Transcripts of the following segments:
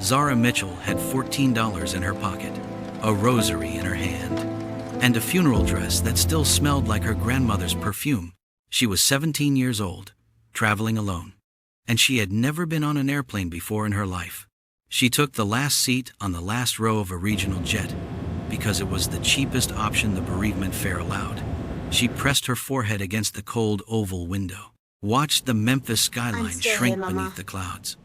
Zara Mitchell had $14 in her pocket, a rosary in her hand, and a funeral dress that still smelled like her grandmother's perfume. She was 17 years old, traveling alone, and she had never been on an airplane before in her life. She took the last seat on the last row of a regional jet because it was the cheapest option the bereavement fare allowed. She pressed her forehead against the cold oval window, watched the Memphis skyline shrink beneath the clouds,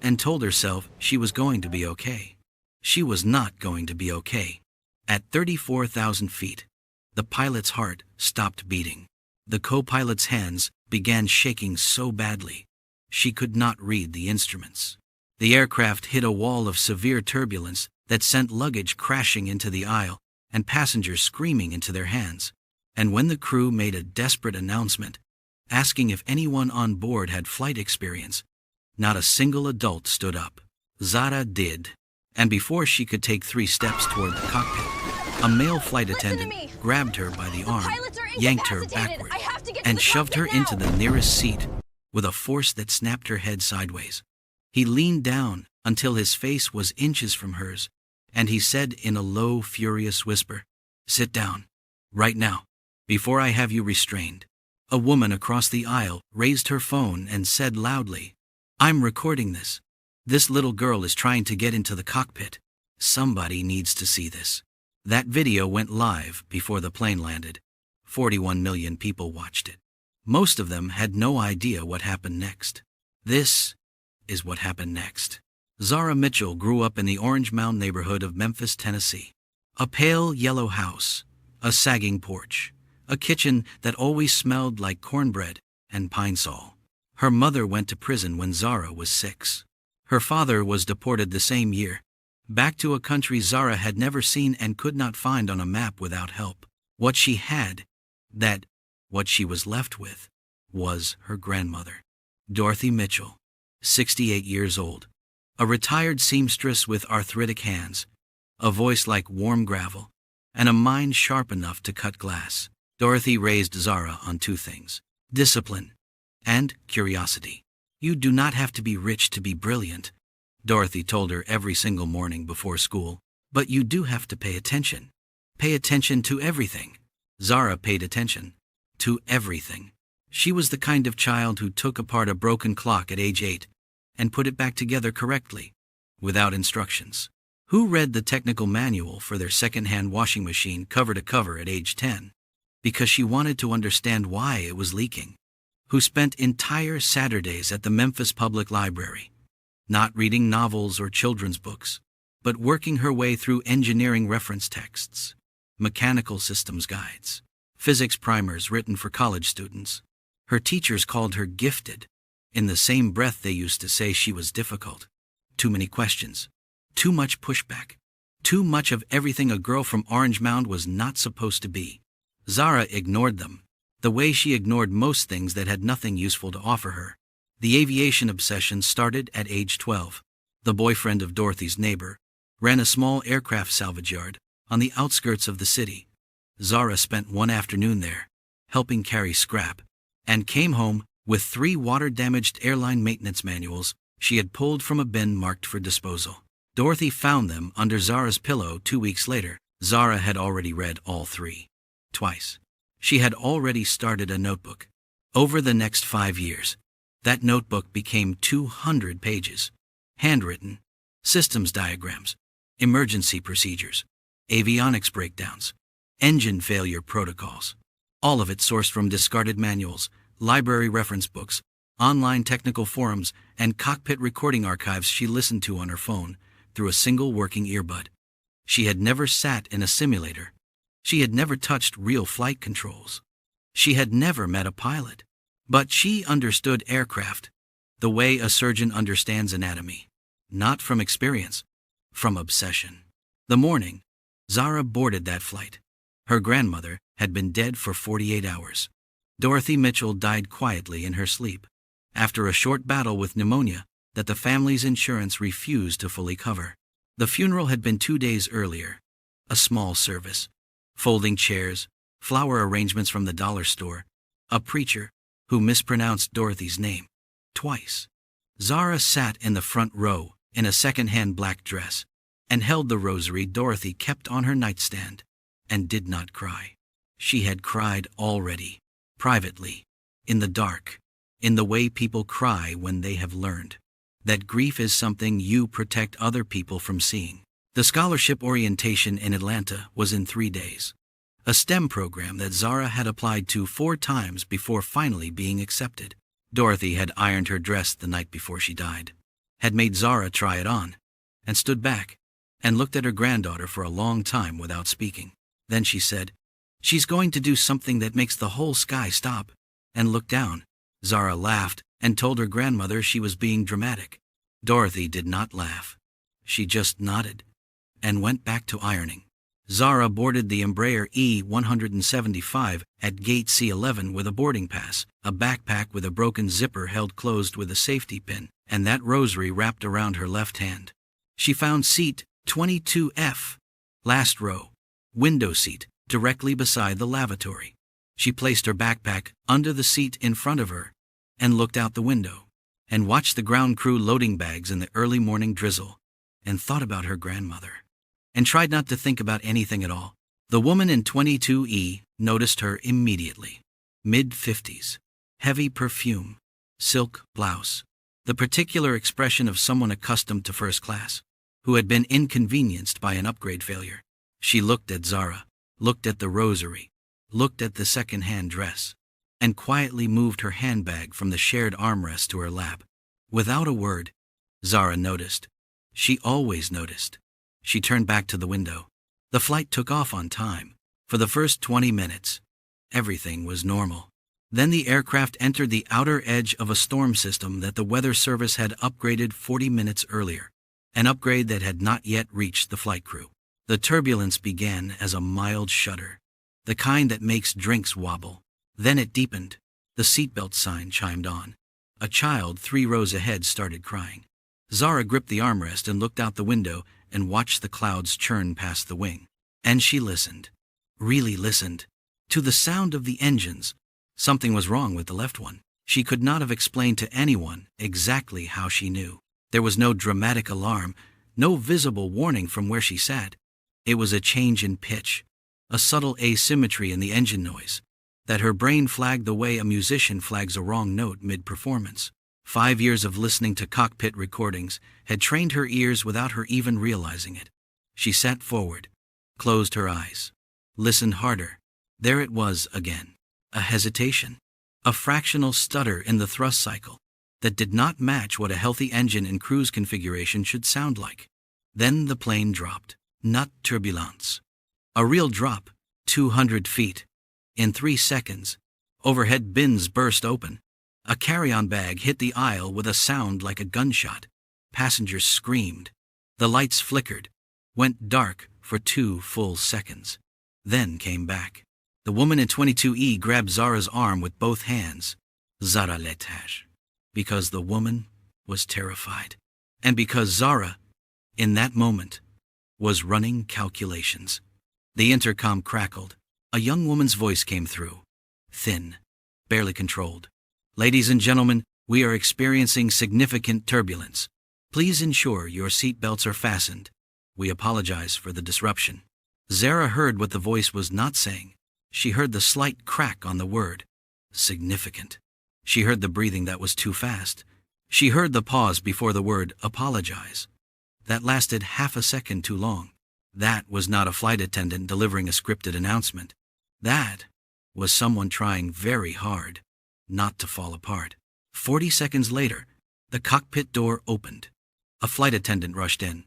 and told herself she was going to be okay. She was not going to be okay. At 34,000 feet, the pilot's heart stopped beating. The co-pilot's hands began shaking so badly, she could not read the instruments. The aircraft hit a wall of severe turbulence that sent luggage crashing into the aisle and passengers screaming into their hands. And when the crew made a desperate announcement, asking if anyone on board had flight experience, not a single adult stood up. Zara did. And before she could take 3 steps toward the cockpit, a male flight attendant grabbed her by the arm, yanked her backward, and shoved her into the nearest seat with a force that snapped her head sideways. He leaned down until his face was inches from hers, and he said in a low, furious whisper, "Sit down, right now, before I have you restrained." A woman across the aisle raised her phone and said loudly, "I'm recording this. This little girl is trying to get into the cockpit. Somebody needs to see this." That video went live before the plane landed. 41 million people watched it. Most of them had no idea what happened next. This is what happened next. Zara Mitchell grew up in the Orange Mound neighborhood of Memphis, Tennessee. A pale yellow house, a sagging porch, a kitchen that always smelled like cornbread and pine sol. Her mother went to prison when Zara was 6. Her father was deported the same year, back to a country Zara had never seen and could not find on a map without help. What she had, what she was left with, was her grandmother, Dorothy Mitchell, 68 years old, a retired seamstress with arthritic hands, a voice like warm gravel, and a mind sharp enough to cut glass. Dorothy raised Zara on 2 things: discipline and curiosity. "You do not have to be rich to be brilliant," Dorothy told her every single morning before school, "but you do have to pay attention. Pay attention to everything." Zara paid attention to everything. She was the kind of child who took apart a broken clock at age 8 and put it back together correctly, without instructions. Who read the technical manual for their second-hand washing machine cover to cover at age 10? Because she wanted to understand why it was leaking. Who spent entire Saturdays at the Memphis Public Library, not reading novels or children's books, but working her way through engineering reference texts, mechanical systems guides, physics primers written for college students. Her teachers called her gifted, in the same breath they used to say she was difficult. Too many questions, too much pushback, too much of everything a girl from Orange Mound was not supposed to be. Zara ignored them, the way she ignored most things that had nothing useful to offer her. The aviation obsession started at age 12. The boyfriend of Dorothy's neighbor ran a small aircraft salvage yard on the outskirts of the city. Zara spent one afternoon there, helping carry scrap, and came home with 3 water-damaged airline maintenance manuals she had pulled from a bin marked for disposal. Dorothy found them under Zara's pillow 2 weeks later. Zara had already read all 3. Twice. She had already started a notebook. Over the next 5 years, that notebook became 200 pages. Handwritten, systems diagrams, emergency procedures, avionics breakdowns, engine failure protocols. All of it sourced from discarded manuals, library reference books, online technical forums, and cockpit recording archives she listened to on her phone through a single working earbud. She had never sat in a simulator. She had never touched real flight controls. She had never met a pilot. But she understood aircraft the way a surgeon understands anatomy. Not from experience, from obsession. The morning Zara boarded that flight, her grandmother had been dead for 48 hours. Dorothy Mitchell died quietly in her sleep, after a short battle with pneumonia that the family's insurance refused to fully cover. The funeral had been 2 days earlier. A small service, folding chairs, flower arrangements from the dollar store, a preacher who mispronounced Dorothy's name twice. Zara sat in the front row in a second-hand black dress, and held the rosary Dorothy kept on her nightstand, and did not cry. She had cried already, privately, in the dark, in the way people cry when they have learned that grief is something you protect other people from seeing. The scholarship orientation in Atlanta was in 3 days, a STEM program that Zara had applied to 4 times before finally being accepted. Dorothy had ironed her dress the night before she died, had made Zara try it on, and stood back and looked at her granddaughter for a long time without speaking. Then she said, "She's going to do something that makes the whole sky stop," and looked down. Zara laughed and told her grandmother she was being dramatic. Dorothy did not laugh. She just nodded and went back to ironing. Zara boarded the Embraer E-175 at gate C11 with a boarding pass, a backpack with a broken zipper held closed with a safety pin, and that rosary wrapped around her left hand. She found seat 22F, last row, window seat, directly beside the lavatory. She placed her backpack under the seat in front of her and looked out the window and watched the ground crew loading bags in the early morning drizzle and thought about her grandmother and tried not to think about anything at all. The woman in 22E noticed her immediately. Mid-50s, heavy perfume, silk blouse, the particular expression of someone accustomed to first class, who had been inconvenienced by an upgrade failure. She looked at Zara, looked at the rosary, looked at the second-hand dress, and quietly moved her handbag from the shared armrest to her lap. Without a word, Zara noticed. She always noticed. She turned back to the window. The flight took off on time. For the first 20 minutes, everything was normal. Then the aircraft entered the outer edge of a storm system that the weather service had upgraded 40 minutes earlier, an upgrade that had not yet reached the flight crew. The turbulence began as a mild shudder, the kind that makes drinks wobble. Then it deepened. The seatbelt sign chimed on. A child 3 rows ahead started crying. Zara gripped the armrest and looked out the window and watched the clouds churn past the wing. And she listened, really listened, to the sound of the engines. Something was wrong with the left one. She could not have explained to anyone exactly how she knew. There was no dramatic alarm, no visible warning from where she sat. It was a change in pitch, a subtle asymmetry in the engine noise, that her brain flagged the way a musician flags a wrong note mid-performance. 5 years of listening to cockpit recordings had trained her ears without her even realizing it. She sat forward, closed her eyes, listened harder. There it was again, a hesitation, a fractional stutter in the thrust cycle that did not match what a healthy engine in cruise configuration should sound like. Then the plane dropped, not turbulence. A real drop, 200 feet. In 3 seconds, overhead bins burst open. A carry-on bag hit the aisle with a sound like a gunshot. Passengers screamed. The lights flickered, went dark for 2 full seconds, then came back. The woman in 22E grabbed Zara's arm with both hands. Zara l'étage. Because the woman was terrified. And because Zara, in that moment, was running calculations. The intercom crackled. A young woman's voice came through. Thin, barely controlled. "Ladies and gentlemen, we are experiencing significant turbulence. Please ensure your seat belts are fastened. We apologize for the disruption." Zara heard what the voice was not saying. She heard the slight crack on the word, significant. She heard the breathing that was too fast. She heard the pause before the word apologize. That lasted half a second too long. That was not a flight attendant delivering a scripted announcement. That was someone trying very hard not to fall apart. 40 seconds later, the cockpit door opened. A flight attendant rushed in.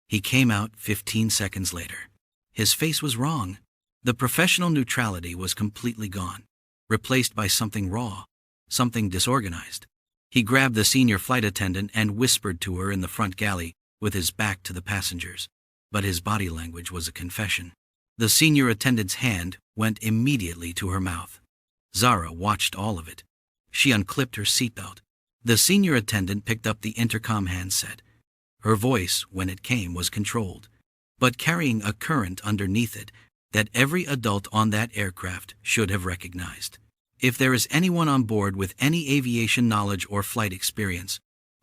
He came out 15 seconds later. His face was wrong. The professional neutrality was completely gone, replaced by something raw, something disorganized. He grabbed the senior flight attendant and whispered to her in the front galley with his back to the passengers. But his body language was a confession. The senior attendant's hand went immediately to her mouth. Zara watched all of it. She unclipped her seatbelt. The senior attendant picked up the intercom handset. Her voice, when it came, was controlled, but carrying a current underneath it that every adult on that aircraft should have recognized. If there is anyone on board with any aviation knowledge or flight experience,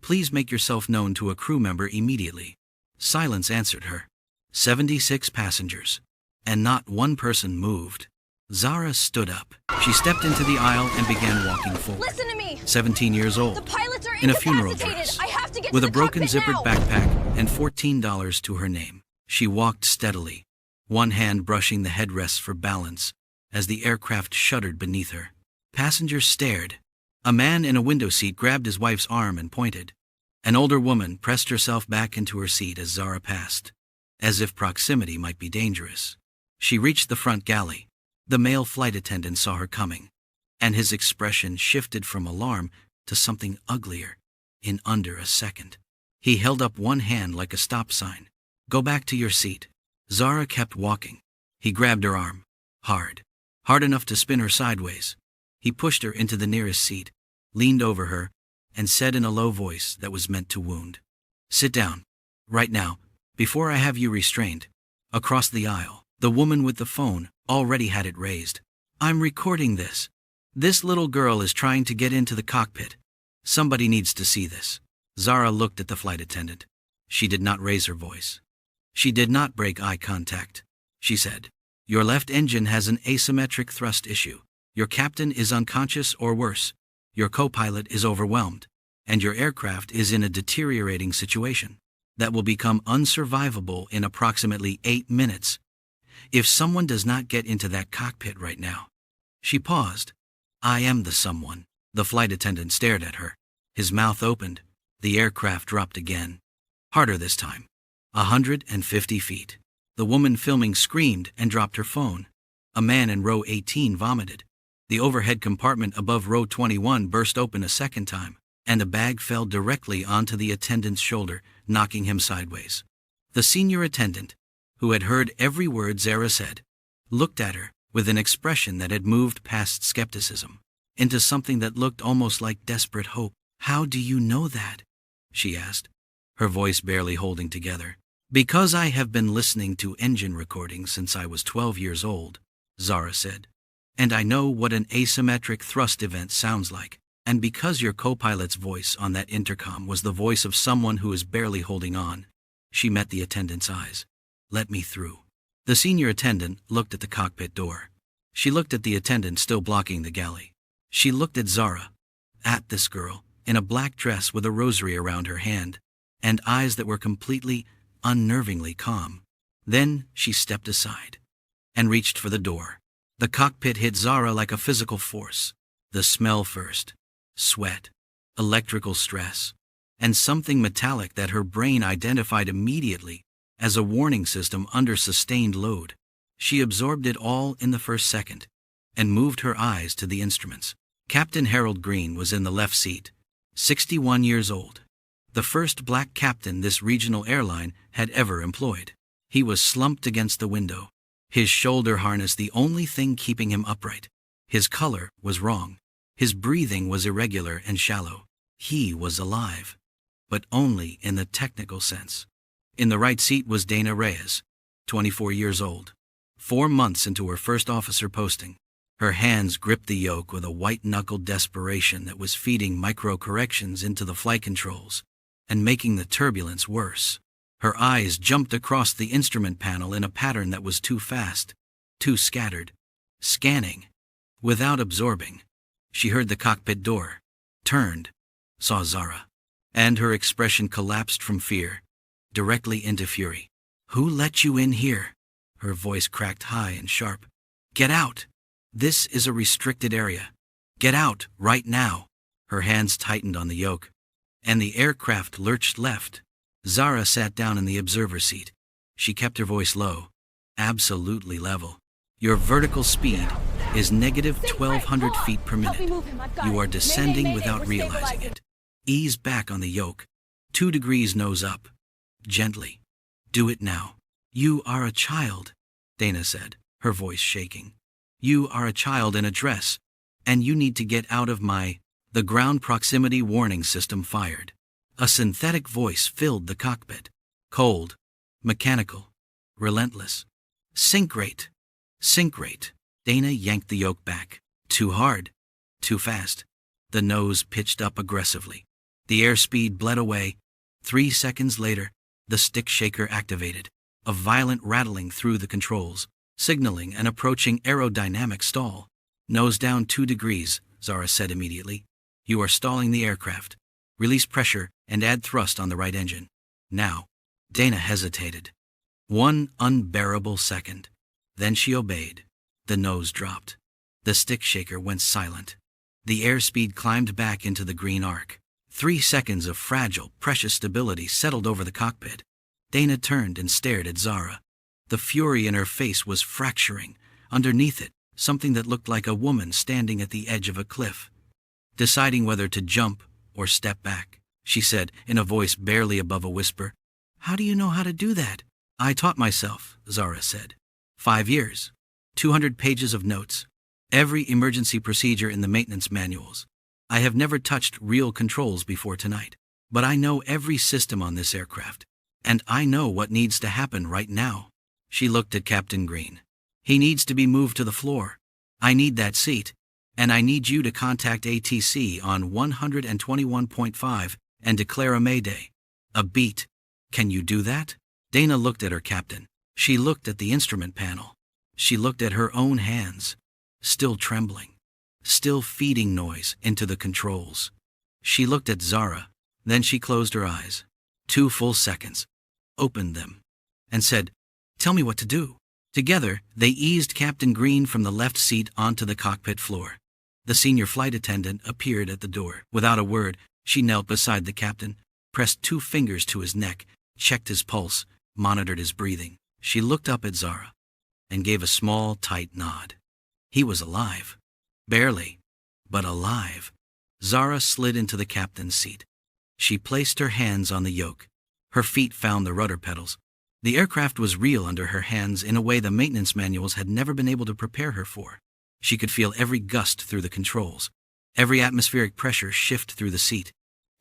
Please make yourself known to a crew member immediately. Silence answered her. 76 passengers. And not one person moved. Zara stood up. She stepped into the aisle and began walking forward. Listen to me! 17 years old. The pilots are in a funeral incapacitated. dress. I have to get With to a the broken cockpit zippered now. backpack and $14 to her name. She walked steadily, one hand brushing the headrests for balance, as the aircraft shuddered beneath her. Passengers stared. A man in a window seat grabbed his wife's arm and pointed. An older woman pressed herself back into her seat as Zara passed, as if proximity might be dangerous. She reached the front galley. The male flight attendant saw her coming, and his expression shifted from alarm to something uglier in under a second. He held up one hand like a stop sign. Go back to your seat. Zara kept walking. He grabbed her arm. Hard enough to spin her sideways. He pushed her into the nearest seat, leaned over her, and said in a low voice that was meant to wound, "Sit down. Right now, before I have you restrained." Across the aisle, the woman with the phone already had it raised. "I'm recording this. This little girl is trying to get into the cockpit. Somebody needs to see this." Zara looked at the flight attendant. She did not raise her voice. She did not break eye contact. She said, "Your left engine has an asymmetric thrust issue. Your captain is unconscious or worse. Your co-pilot is overwhelmed. And your aircraft is in a deteriorating situation that will become unsurvivable in approximately 8 minutes. If someone does not get into that cockpit right now." She paused. "I am the someone." The flight attendant stared at her. His mouth opened. The aircraft dropped again. Harder this time. 150 feet. The woman filming screamed and dropped her phone. A man in row 18 vomited. The overhead compartment above row 21 burst open a second time, and a bag fell directly onto the attendant's shoulder, knocking him sideways. The senior attendant, who had heard every word Zara said, looked at her with an expression that had moved past skepticism into something that looked almost like desperate hope. "How do you know that?" she asked, her voice barely holding together. "Because I have been listening to engine recordings since I was 12 years old," Zara said. "And I know what an asymmetric thrust event sounds like. And because your co-pilot's voice on that intercom was the voice of someone who is barely holding on." She met the attendant's eyes. "Let me through." The senior attendant looked at the cockpit door. She looked at the attendant still blocking the galley. She looked at Zara, at this girl, in a black dress with a rosary around her hand, and eyes that were completely, unnervingly calm. Then she stepped aside and reached for the door. The cockpit hit Zara like a physical force. The smell first. Sweat, electrical stress, and something metallic that her brain identified immediately as a warning system under sustained load. She absorbed it all in the first second and moved her eyes to the instruments. Captain Harold Green was in the left seat, 61 years old, the first black captain this regional airline had ever employed. He was slumped against the window, his shoulder harness the only thing keeping him upright. His color was wrong. His breathing was irregular and shallow. He was alive, but only in the technical sense. In the right seat was Dana Reyes, 24 years old, 4 months into her first officer posting. Her hands gripped the yoke with a white-knuckled desperation that was feeding micro-corrections into the flight controls and making the turbulence worse. Her eyes jumped across the instrument panel in a pattern that was too fast, too scattered, scanning, without absorbing. She heard the cockpit door, turned, saw Zara, and her expression collapsed from fear, directly into fury. "Who let you in here?" Her voice cracked high and sharp. "Get out! This is a restricted area. Get out, right now!" Her hands tightened on the yoke, and the aircraft lurched left. Zara sat down in the observer seat. She kept her voice low, absolutely level. "Your vertical speed is negative 1,200 feet per minute. You are descending without realizing it. Ease back on the yoke. 2 degrees nose up. Gently. Do it now." "You are a child," Dana said, her voice shaking. "You are a child in a dress, and you need to get out of my..." The ground proximity warning system fired. A synthetic voice filled the cockpit. Cold, mechanical, relentless. "Sink rate. Sink rate." Dana yanked the yoke back. Too hard. Too fast. The nose pitched up aggressively. The airspeed bled away. 3 seconds later, the stick shaker activated, a violent rattling through the controls, signaling an approaching aerodynamic stall. Nose down 2 degrees, Zara said immediately. You are stalling the aircraft. Release pressure and add thrust on the right engine. Now. Dana hesitated. 1 unbearable second. Then she obeyed. The nose dropped. The stick shaker went silent. The airspeed climbed back into the green arc. 3 seconds of fragile, precious stability settled over the cockpit. Dana turned and stared at Zara. The fury in her face was fracturing. Underneath it, something that looked like a woman standing at the edge of a cliff, deciding whether to jump or step back. She said, in a voice barely above a whisper, "How do you know how to do that?" "I taught myself," Zara said. 5 years. 200 pages of notes. Every emergency procedure in the maintenance manuals. I have never touched real controls before tonight. But I know every system on this aircraft. And I know what needs to happen right now. She looked at Captain Green. He needs to be moved to the floor. I need that seat. And I need you to contact ATC on 121.5 and declare a mayday. A beat. Can you do that? Dana looked at her captain. She looked at the instrument panel. She looked at her own hands, still trembling, still feeding noise into the controls. She looked at Zara, then she closed her eyes. 2 full seconds, opened them, and said, "Tell me what to do." Together, they eased Captain Green from the left seat onto the cockpit floor. The senior flight attendant appeared at the door. Without a word, she knelt beside the captain, pressed 2 fingers to his neck, checked his pulse, monitored his breathing. She looked up at Zara and gave a small, tight nod. He was alive. Barely, but alive. Zara slid into the captain's seat. She placed her hands on the yoke. Her feet found the rudder pedals. The aircraft was real under her hands in a way the maintenance manuals had never been able to prepare her for. She could feel every gust through the controls, every atmospheric pressure shift through the seat,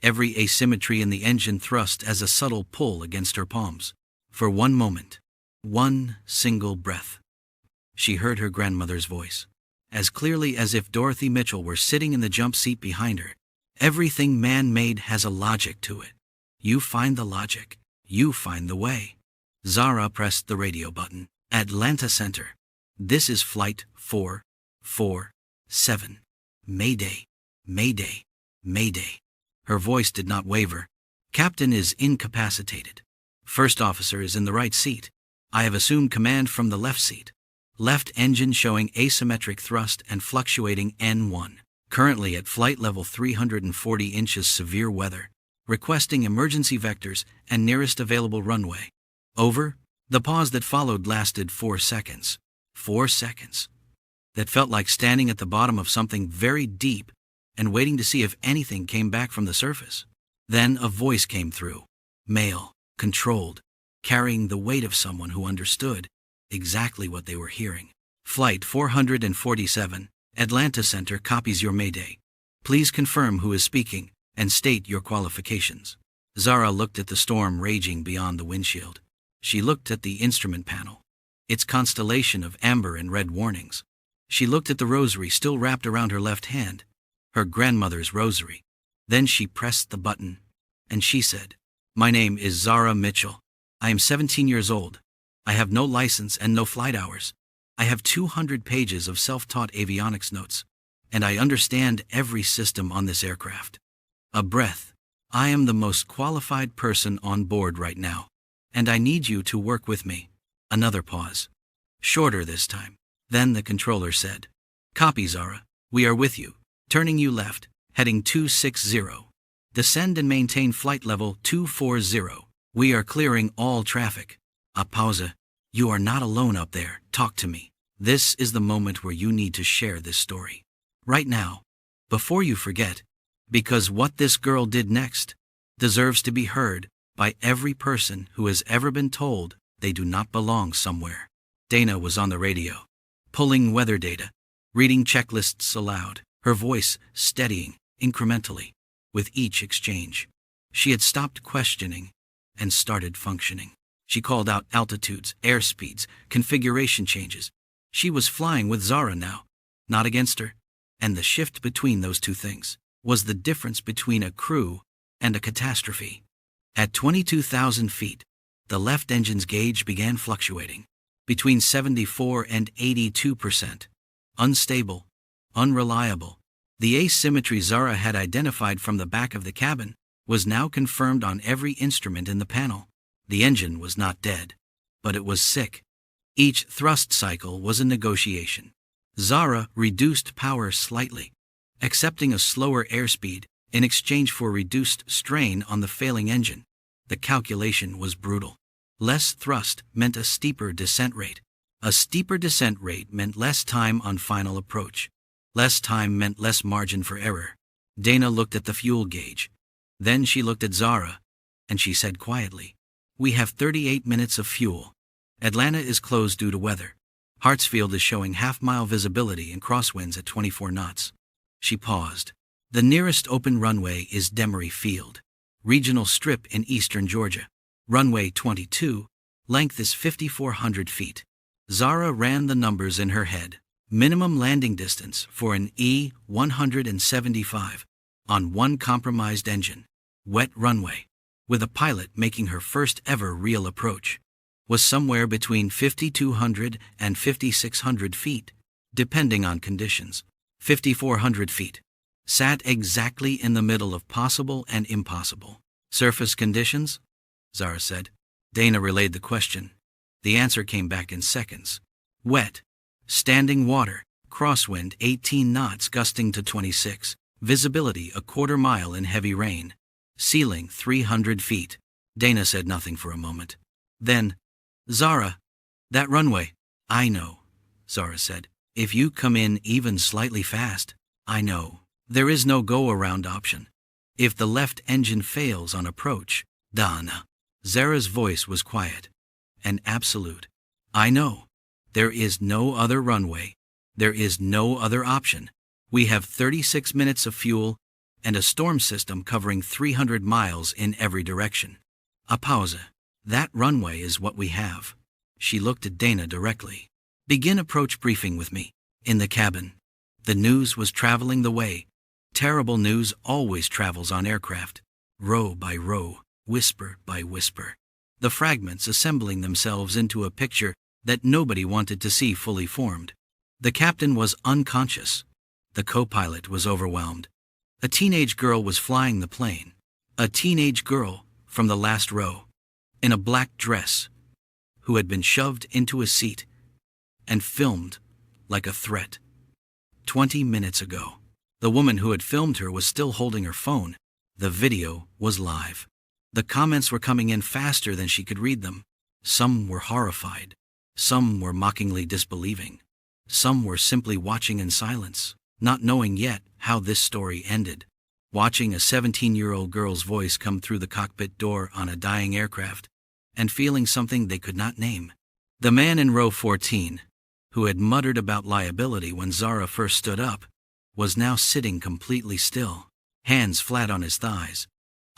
every asymmetry in the engine thrust as a subtle pull against her palms. For one moment, one single breath, she heard her grandmother's voice, as clearly as if Dorothy Mitchell were sitting in the jump seat behind her. Everything man-made has a logic to it. You find the logic. You find the way. Zara pressed the radio button. Atlanta Center. This is Flight 447. Mayday. Mayday. Mayday. Her voice did not waver. Captain is incapacitated. First officer is in the right seat. I have assumed command from the left seat. Left engine showing asymmetric thrust and fluctuating N1. Currently at flight level 340 inches severe weather. Requesting emergency vectors and nearest available runway. Over. The pause that followed lasted 4 seconds. 4 seconds. That felt like standing at the bottom of something very deep and waiting to see if anything came back from the surface. Then a voice came through. Male, controlled, carrying the weight of someone who understood exactly what they were hearing. Flight 447, Atlanta Center copies your mayday. Please confirm who is speaking and state your qualifications. Zara looked at the storm raging beyond the windshield. She looked at the instrument panel, its constellation of amber and red warnings. She looked at the rosary still wrapped around her left hand, her grandmother's rosary. Then she pressed the button, and she said, "My name is Zara Mitchell. I am 17 years old. I have no license and no flight hours. I have 200 pages of self-taught avionics notes, and I understand every system on this aircraft." A breath. "I am the most qualified person on board right now, and I need you to work with me." Another pause. Shorter this time. Then the controller said, "Copy, Zara. We are with you. Turning you left, heading 260. Descend and maintain flight level 240. We are clearing all traffic." A pause. "You are not alone up there. Talk to me. This is the moment where you need to share this story. Right now. Before you forget. Because what this girl did next deserves to be heard by every person who has ever been told they do not belong somewhere." Dana was on the radio, pulling weather data, reading checklists aloud, her voice steadying incrementally with each exchange. She had stopped questioning and started functioning. She called out altitudes, airspeeds, configuration changes. She was flying with Zara now, not against her. And the shift between those two things was the difference between a crew and a catastrophe. At 22,000 feet, the left engine's gauge began fluctuating between 74 and 82%. Unstable, unreliable. The asymmetry Zara had identified from the back of the cabin was now confirmed on every instrument in the panel. The engine was not dead, but it was sick. Each thrust cycle was a negotiation. Zara reduced power slightly, accepting a slower airspeed in exchange for reduced strain on the failing engine. The calculation was brutal. Less thrust meant a steeper descent rate. A steeper descent rate meant less time on final approach. Less time meant less margin for error. Dana looked at the fuel gauge. Then she looked at Zara, and she said quietly, "We have 38 minutes of fuel. Atlanta is closed due to weather. Hartsfield is showing half-mile visibility and crosswinds at 24 knots. She paused. The nearest open runway is Demery Field, regional strip in eastern Georgia. Runway 22, length is 5,400 feet. Zara ran the numbers in her head. Minimum landing distance for an E-175 on one compromised engine, wet runway, with a pilot making her first ever real approach, was somewhere between 5,200 and 5,600 feet, depending on conditions. 5,400 feet. Sat exactly in the middle of possible and impossible. Surface conditions? Zara said. Dana relayed the question. The answer came back in seconds. Wet. Standing water. Crosswind 18 knots gusting to 26. Visibility a quarter mile in heavy rain. Ceiling 300 feet. Dana said nothing for a moment. Then, Zara, that runway. I know, Zara said. If you come in even slightly fast, I know. There is no go-around option. If the left engine fails on approach, Dana. Zara's voice was quiet and absolute. I know. There is no other runway. There is no other option. We have 36 minutes of fuel and a storm system covering 300 miles in every direction. A pause. That runway is what we have. She looked at Dana directly. Begin approach briefing with me. In the cabin. The news was traveling the way. Terrible news always travels on aircraft. Row by row, whisper by whisper. The fragments assembling themselves into a picture that nobody wanted to see fully formed. The captain was unconscious. The co-pilot was overwhelmed. A teenage girl was flying the plane. A teenage girl from the last row, in a black dress, who had been shoved into a seat and filmed like a threat. 20 minutes ago. The woman who had filmed her was still holding her phone. The video was live. The comments were coming in faster than she could read them. Some were horrified. Some were mockingly disbelieving. Some were simply watching in silence, not knowing yet how this story ended. Watching a 17-year-old girl's voice come through the cockpit door on a dying aircraft, and feeling something they could not name. The man in row 14, who had muttered about liability when Zara first stood up, was now sitting completely still, hands flat on his thighs,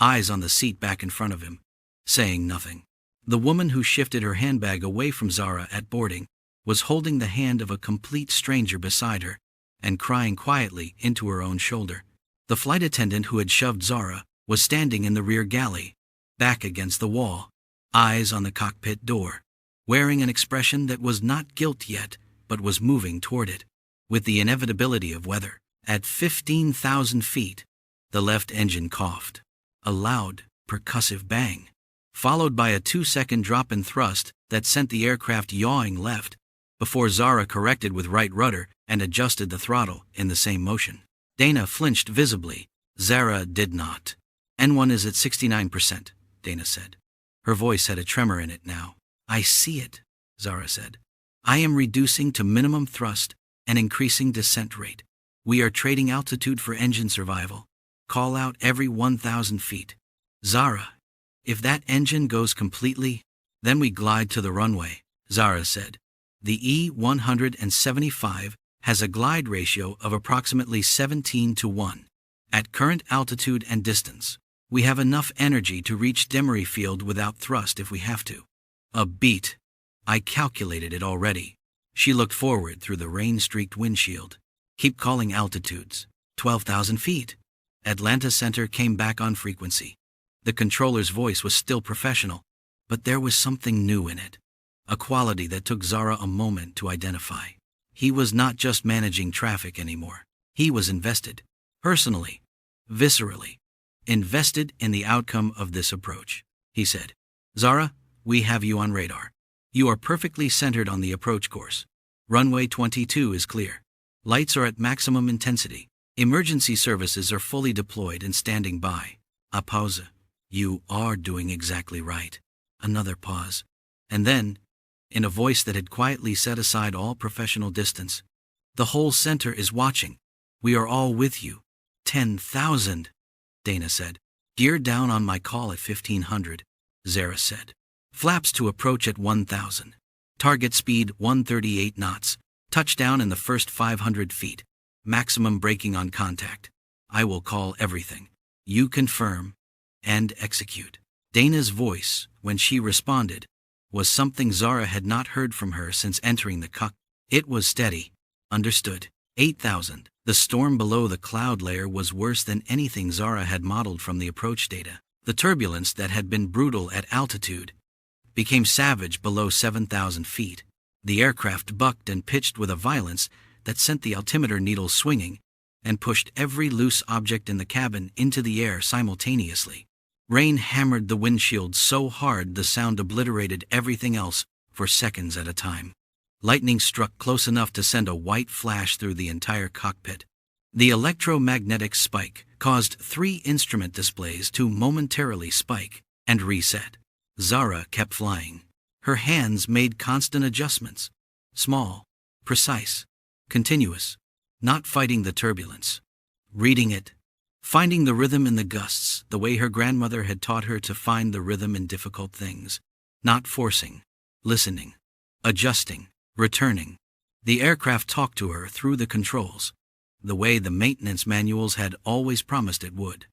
eyes on the seat back in front of him, saying nothing. The woman who shifted her handbag away from Zara at boarding was holding the hand of a complete stranger beside her and crying quietly into her own shoulder. The flight attendant who had shoved Zara was standing in the rear galley, back against the wall, eyes on the cockpit door, wearing an expression that was not guilt yet, but was moving toward it. With the inevitability of weather, at 15,000 feet, the left engine coughed. A loud, percussive bang, followed by a 2-second drop in thrust that sent the aircraft yawing left, before Zara corrected with right rudder and adjusted the throttle in the same motion. Dana flinched visibly. Zara did not. N1 is at 69%, Dana said. Her voice had a tremor in it now. I see it, Zara said. I am reducing to minimum thrust and increasing descent rate. We are trading altitude for engine survival. Call out every 1,000 feet. Zara, if that engine goes completely, then we glide to the runway, Zara said. The E-175 has a glide ratio of approximately 17:1. At current altitude and distance, we have enough energy to reach Demery Field without thrust if we have to. A beat. I calculated it already. She looked forward through the rain-streaked windshield. Keep calling altitudes. 12,000 feet. Atlanta Center came back on frequency. The controller's voice was still professional, but there was something new in it. A quality that took Zara a moment to identify. He was not just managing traffic anymore. He was invested. Personally. Viscerally. Invested in the outcome of this approach. He said, "Zara, we have you on radar. You are perfectly centered on the approach course. Runway 22 is clear. Lights are at maximum intensity. Emergency services are fully deployed and standing by." A pause. "You are doing exactly right." Another pause. And then, in a voice that had quietly set aside all professional distance, "The whole center is watching. We are all with you." 10,000, Dana said. "Gear down on my call at 1500, Zara said. "Flaps to approach at 1000. Target speed 138 knots. Touchdown in the first 500 feet. Maximum braking on contact. I will call everything. You confirm and execute." Dana's voice, when she responded, was something Zara had not heard from her since entering the cockpit. It was steady. "Understood." 8,000. The storm below the cloud layer was worse than anything Zara had modeled from the approach data. The turbulence that had been brutal at altitude became savage below 7,000 feet. The aircraft bucked and pitched with a violence that sent the altimeter needle swinging and pushed every loose object in the cabin into the air simultaneously. Rain hammered the windshield so hard the sound obliterated everything else for seconds at a time. Lightning struck close enough to send a white flash through the entire cockpit. The electromagnetic spike caused 3 instrument displays to momentarily spike and reset. Zara kept flying. Her hands made constant adjustments. Small, precise, continuous. Not fighting the turbulence. Reading it. Finding the rhythm in the gusts, the way her grandmother had taught her to find the rhythm in difficult things. Not forcing. Listening. Adjusting. Returning. The aircraft talked to her through the controls, the way the maintenance manuals had always promised it would.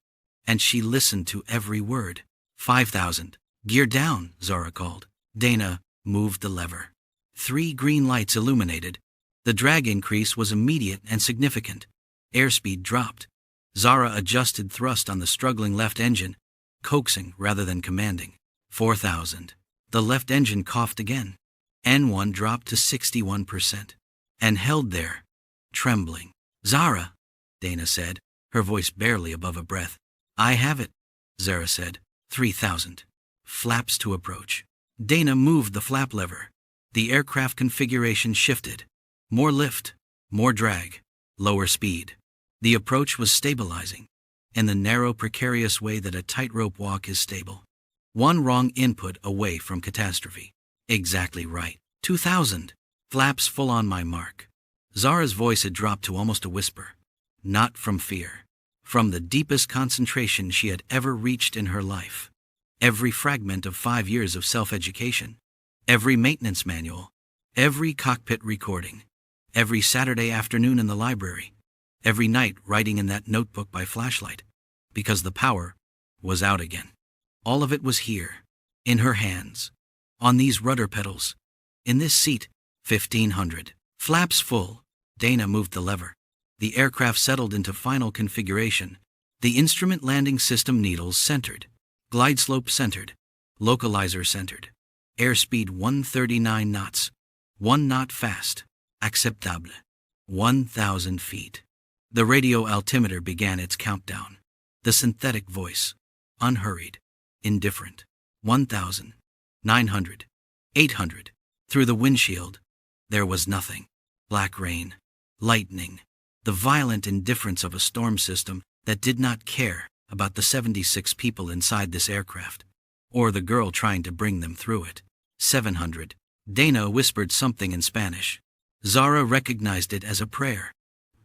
And she listened to every word. 5,000. "Gear down," Zara called. Dana moved the lever. 3 green lights illuminated. The drag increase was immediate and significant. Airspeed dropped. Zara adjusted thrust on the struggling left engine, coaxing rather than commanding. 4,000. The left engine coughed again. N1 dropped to 61%. And held there, trembling. "Zara," Dana said, her voice barely above a breath. "I have it," Zara said. 3,000. Flaps to approach. Dana moved the flap lever. The aircraft configuration shifted. More lift, more drag, lower speed. The approach was stabilizing, in the narrow, precarious way that a tightrope walk is stable. One wrong input away from catastrophe. Exactly right. 2,000. Flaps full on my mark. Zara's voice had dropped to almost a whisper. Not from fear. From the deepest concentration she had ever reached in her life. Every fragment of 5 years of self-education. Every maintenance manual. Every cockpit recording. Every Saturday afternoon in the library. Every night writing in that notebook by flashlight. Because the power was out again. All of it was here. In her hands. On these rudder pedals. In this seat. 1500. Flaps full. Dana moved the lever. The aircraft settled into final configuration. The instrument landing system needles centered. Glide slope centered. Localizer centered. Airspeed 139 knots. 1 knot fast. Acceptable. 1,000 feet. The radio altimeter began its countdown. The synthetic voice. Unhurried. Indifferent. 1,000. 900. 800. Through the windshield. There was nothing. Black rain. Lightning. The violent indifference of a storm system that did not care about the 76 people inside this aircraft, or the girl trying to bring them through it. 700. Dana whispered something in Spanish. Zara recognized it as a prayer,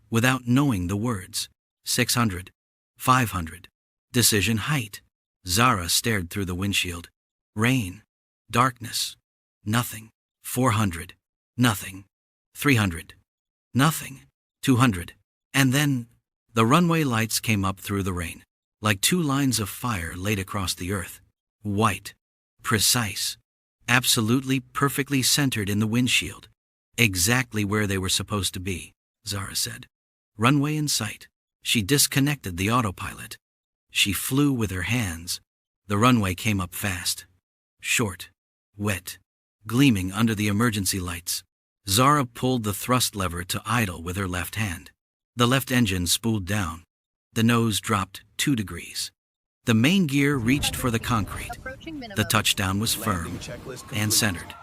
without knowing the words. 600. 500. Decision height. Zara stared through the windshield. Rain. Darkness. Nothing. 400. Nothing. 300. Nothing. 200. And then, the runway lights came up through the rain, like 2 lines of fire laid across the earth. White. Precise. Absolutely perfectly centered in the windshield. Exactly where they were supposed to be, Zara said. Runway in sight. She disconnected the autopilot. She flew with her hands. The runway came up fast. Short, wet, gleaming under the emergency lights. Zara pulled the thrust lever to idle with her left hand. The left engine spooled down. The nose dropped 2 degrees. The main gear reached for the concrete. The touchdown was firm and centered.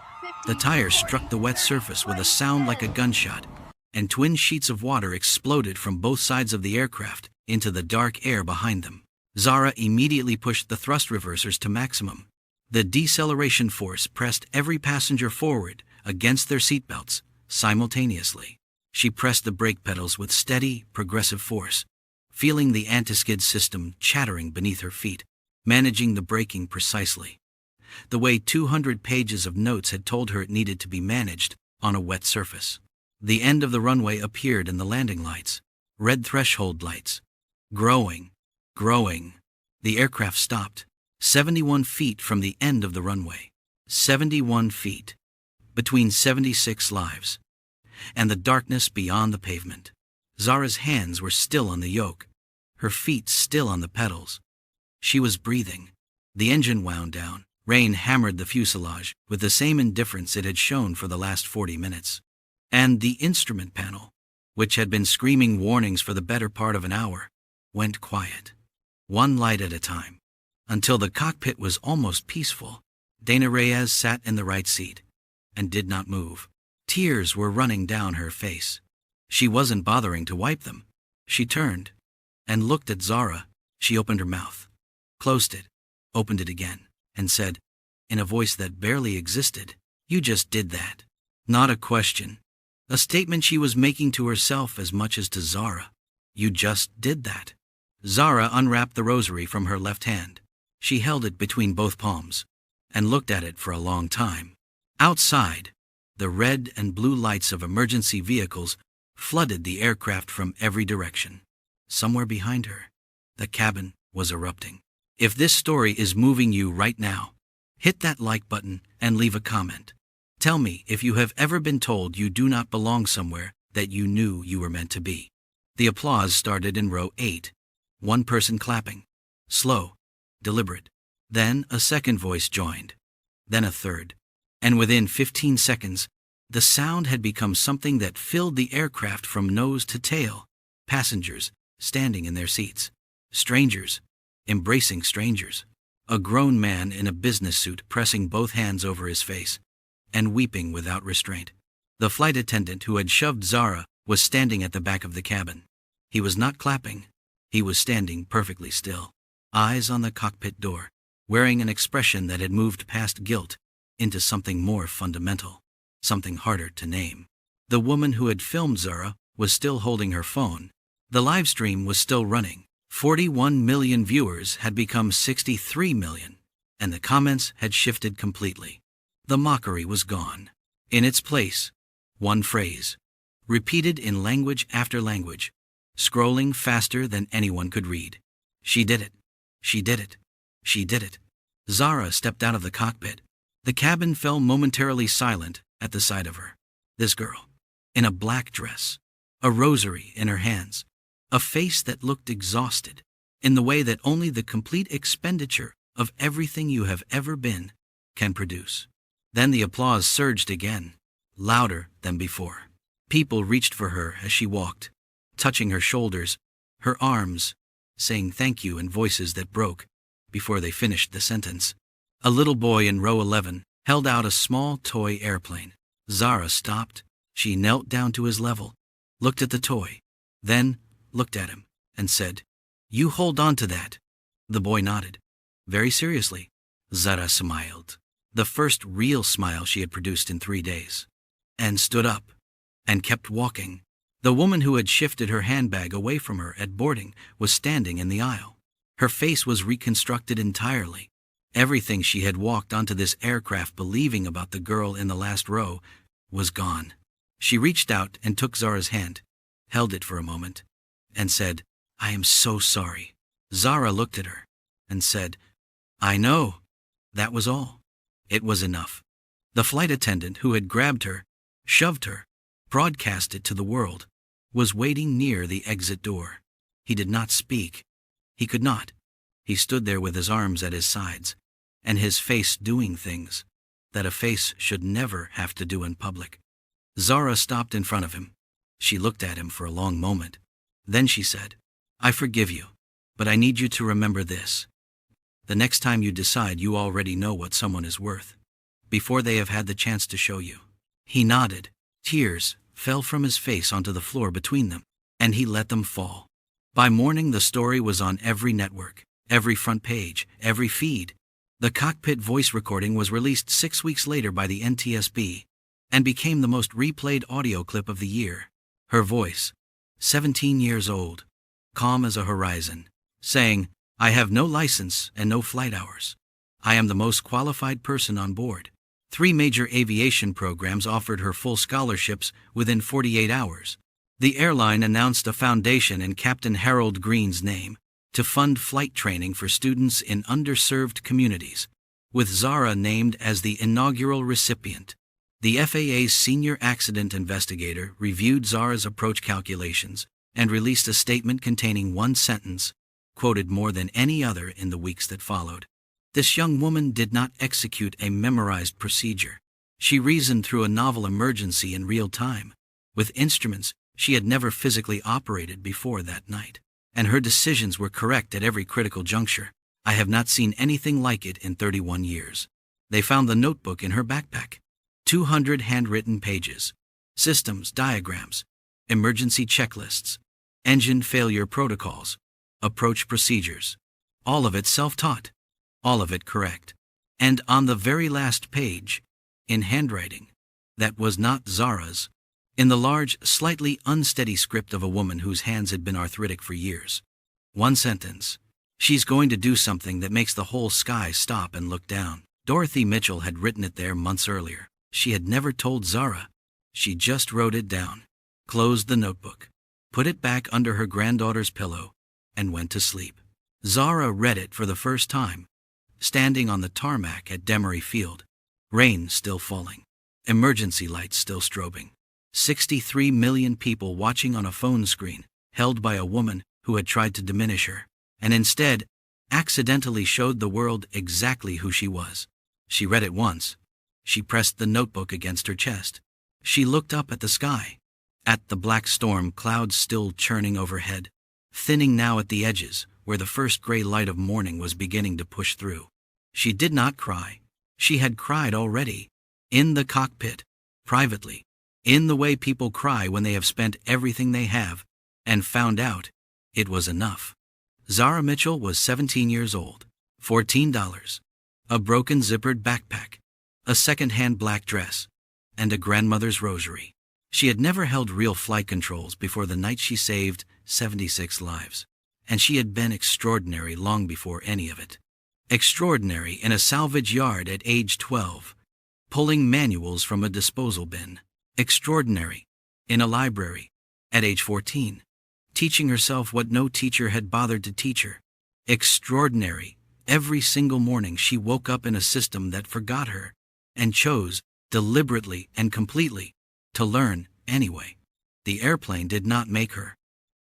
The tires struck the wet surface with a sound like a gunshot, and twin sheets of water exploded from both sides of the aircraft into the dark air behind them. Zara immediately pushed the thrust reversers to maximum. The deceleration force pressed every passenger forward against their seatbelts simultaneously. She pressed the brake pedals with steady, progressive force, feeling the anti-skid system chattering beneath her feet, managing the braking precisely, the way 200 pages of notes had told her it needed to be managed on a wet surface. The end of the runway appeared in the landing lights, red threshold lights. Growing. The aircraft stopped, 71 feet from the end of the runway. 71 feet. Between 76 lives. And the darkness beyond the pavement. Zara's hands were still on the yoke, her feet still on the pedals. She was breathing. The engine wound down. Rain hammered the fuselage with the same indifference it had shown for the last 40 minutes. And the instrument panel, which had been screaming warnings for the better part of an hour, went quiet. One light at a time. Until the cockpit was almost peaceful. Dana Reyes sat in the right seat and did not move. Tears were running down her face. She wasn't bothering to wipe them. She turned and looked at Zara. She opened her mouth, closed it, opened it again, and said, in a voice that barely existed, "You just did that." Not a question. A statement she was making to herself as much as to Zara. You just did that. Zara unwrapped the rosary from her left hand. She held it between both palms and looked at it for a long time. Outside, the red and blue lights of emergency vehicles flooded the aircraft from every direction. Somewhere behind her, the cabin was erupting. If this story is moving you right now, hit that like button and leave a comment. Tell me if you have ever been told you do not belong somewhere that you knew you were meant to be. The applause started in row 8. One person clapping. Slow, deliberate. Then a second voice joined. Then a third. And within 15 seconds, the sound had become something that filled the aircraft from nose to tail. Passengers standing in their seats. Strangers embracing strangers. A grown man in a business suit pressing both hands over his face and weeping without restraint. The flight attendant who had shoved Zara was standing at the back of the cabin. He was not clapping. He was standing perfectly still, eyes on the cockpit door, wearing an expression that had moved past guilt into something more fundamental, something harder to name. The woman who had filmed Zara was still holding her phone. The live stream was still running. 41 million viewers had become 63 million, and the comments had shifted completely. The mockery was gone. In its place, one phrase, repeated in language after language, scrolling faster than anyone could read. She did it. She did it. She did it. Zara stepped out of the cockpit. The cabin fell momentarily silent at the sight of her. This girl, in a black dress, a rosary in her hands, a face that looked exhausted, in the way that only the complete expenditure of everything you have ever been can produce. Then the applause surged again, louder than before. People reached for her as she walked, touching her shoulders, her arms, saying thank you in voices that broke before they finished the sentence. A little boy in row 11 held out a small toy airplane. Zara stopped. She knelt down to his level, looked at the toy, then looked at him and said, "You hold on to that." The boy nodded. Very seriously. Zara smiled, the first real smile she had produced in 3 days, and stood up and kept walking. The woman who had shifted her handbag away from her at boarding was standing in the aisle. Her face was reconstructed entirely. Everything she had walked onto this aircraft believing about the girl in the last row was gone. She reached out and took Zara's hand, held it for a moment, and said, "I am so sorry." Zara looked at her and said, "I know." That was all. It was enough. The flight attendant who had grabbed her, shoved her, broadcast it to the world, was waiting near the exit door. He did not speak. He could not. He stood there with his arms at his sides, and his face doing things that a face should never have to do in public. Zara stopped in front of him. She looked at him for a long moment. Then she said, "I forgive you, but I need you to remember this. The next time you decide, you already know what someone is worth, before they have had the chance to show you." He nodded. Tears fell from his face onto the floor between them, and he let them fall. By morning, the story was on every network, every front page, every feed. The cockpit voice recording was released 6 weeks later by the NTSB and became the most replayed audio clip of the year. Her voice, 17 years old, calm as a horizon, saying, "I have no license and no flight hours. I am the most qualified person on board." 3 major aviation programs offered her full scholarships within 48 hours. The airline announced a foundation in Captain Harold Green's name to fund flight training for students in underserved communities, with Zara named as the inaugural recipient. The FAA's senior accident investigator reviewed Zara's approach calculations and released a statement containing one sentence, quoted more than any other in the weeks that followed. This young woman did not execute a memorized procedure. She reasoned through a novel emergency in real time, with instruments she had never physically operated before that night. And her decisions were correct at every critical juncture. I have not seen anything like it in 31 years. They found the notebook in her backpack. 200 handwritten pages, systems, diagrams, emergency checklists, engine failure protocols, approach procedures. All of it self-taught. All of it correct. And on the very last page, in handwriting that was not Zara's, in the large, slightly unsteady script of a woman whose hands had been arthritic for years, one sentence: "She's going to do something that makes the whole sky stop and look down." Dorothy Mitchell had written it there months earlier. She had never told Zara. She just wrote it down, closed the notebook, put it back under her granddaughter's pillow, and went to sleep. Zara read it for the first time, standing on the tarmac at Demery Field. Rain still falling. Emergency lights still strobing. 63 million people watching on a phone screen, held by a woman who had tried to diminish her, and instead accidentally showed the world exactly who she was. She read it once. She pressed the notebook against her chest. She looked up at the sky, at the black storm clouds still churning overhead, thinning now at the edges where the first gray light of morning was beginning to push through. She did not cry. She had cried already, in the cockpit, privately, in the way people cry when they have spent everything they have and found out it was enough. Zara Mitchell was 17 years old, $14, a broken zippered backpack, a second-hand black dress, and a grandmother's rosary. She had never held real flight controls before the night she saved 76 lives, and she had been extraordinary long before any of it. Extraordinary in a salvage yard at age 12, pulling manuals from a disposal bin. Extraordinary in a library at age 14, teaching herself what no teacher had bothered to teach her. Extraordinary every single morning she woke up in a system that forgot her and chose, deliberately and completely, to learn anyway. The airplane did not make her.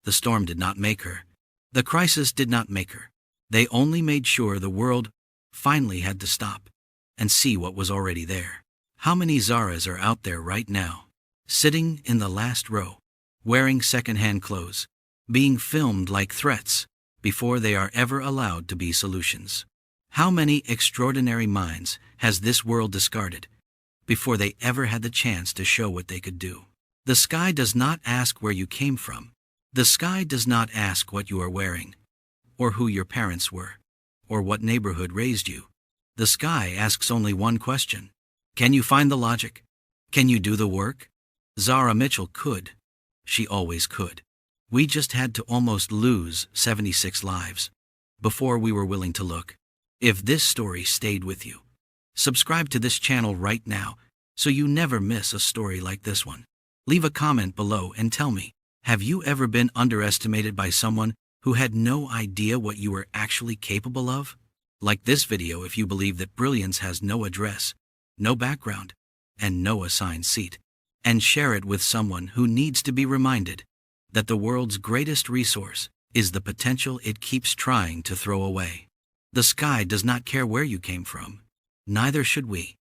The storm did not make her. The crisis did not make her. They only made sure the world finally had to stop and see what was already there. How many Zaras are out there right now, sitting in the last row, wearing second-hand clothes, being filmed like threats before they are ever allowed to be solutions? How many extraordinary minds has this world discarded before they ever had the chance to show what they could do? The sky does not ask where you came from. The sky does not ask what you are wearing, or who your parents were, or what neighborhood raised you. The sky asks only one question: can you find the logic? Can you do the work? Zara Mitchell could. She always could. We just had to almost lose 76 lives before we were willing to look. If this story stayed with you, subscribe to this channel right now so you never miss a story like this one. Leave a comment below and tell me, have you ever been underestimated by someone who had no idea what you were actually capable of? Like this video if you believe that brilliance has no address, no background, and no assigned seat. And share it with someone who needs to be reminded that the world's greatest resource is the potential it keeps trying to throw away. The sky does not care where you came from. Neither should we.